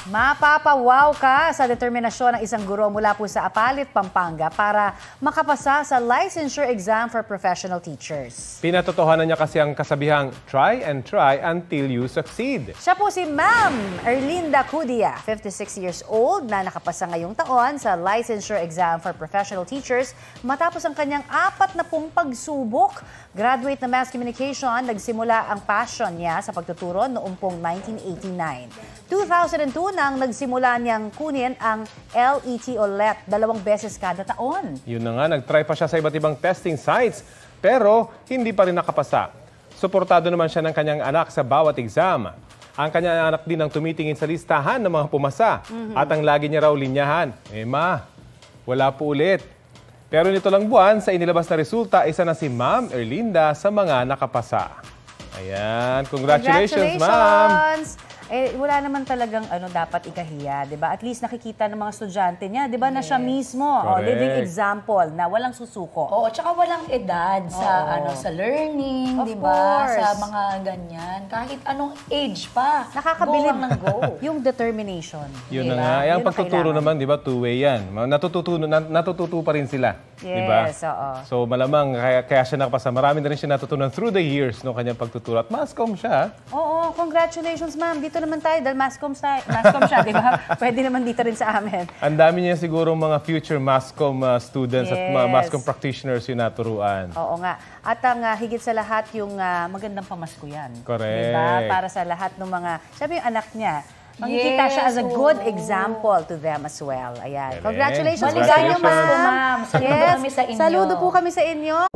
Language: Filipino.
Mapapawaw ka sa determinasyon ng isang guro mula po sa Apalit, Pampanga para makapasa sa licensure exam for professional teachers. Pinatotohanan niya kasi ang kasabihang, try and try until you succeed. Siya po si Ma'am Erlinda Cudia, 56 years old, na nakapasa ngayong taon sa licensure exam for professional teachers matapos ang kanyang 40 pagsubok. Graduate na Mass Communication, nagsimula ang passion niya sa pagtuturo noong pong 1989. 2002 nang nagsimula niyang kunin ang LET o LET 2 beses kada taon. Yun na nga, nag-try pa siya sa iba't ibang testing sites pero hindi pa rin nakapasa. Suportado naman siya ng kanyang anak sa bawat exam. Ang kanyang anak din ang tumitingin sa listahan ng mga pumasa at ang lagi niya raw linyahan, ma, wala po ulit. Pero nito lang buwan, sa inilabas na resulta, isa na si Ma'am Erlinda sa mga nakapasa. Ayan, congratulations, Ma'am! Wala naman talagang dapat ikahiya, 'di ba? At least nakikita ng mga estudyante niya, 'di ba, na siya mismo, living example na walang susuko. Oo, tsaka walang edad sa sa learning, 'di ba? Sa mga ganyan. Kahit anong age pa. Nakakabilib ng go. Yung determination. Yun na nga. Ang pagtuturo naman, 'di ba, two-way 'yan. Natututo pa rin sila, 'di ba? Yes, oo. So malamang kaya siya nakapasa. Marami na rin siya natutunan through the years no kanyang pagtuturo. At mascom siya. Oo, congratulations, ma'am. Dito naman tayo dahil mascom siya, 'di ba? Pwede naman dito rin sa amin. Ang dami niya siguro mga future mascom students at mga mascom practitioners yung naturuan. Oo nga. At ang higit sa lahat yung magandang pamasko yan. Correct. Diba? Para sa lahat ng mga, sabi yung anak niya, makikita siya as a good example to them as well. Ayan. Congratulations. Maligayang Pasko, ma'am. Saludo kami sa inyo. Saludo po kami sa inyo.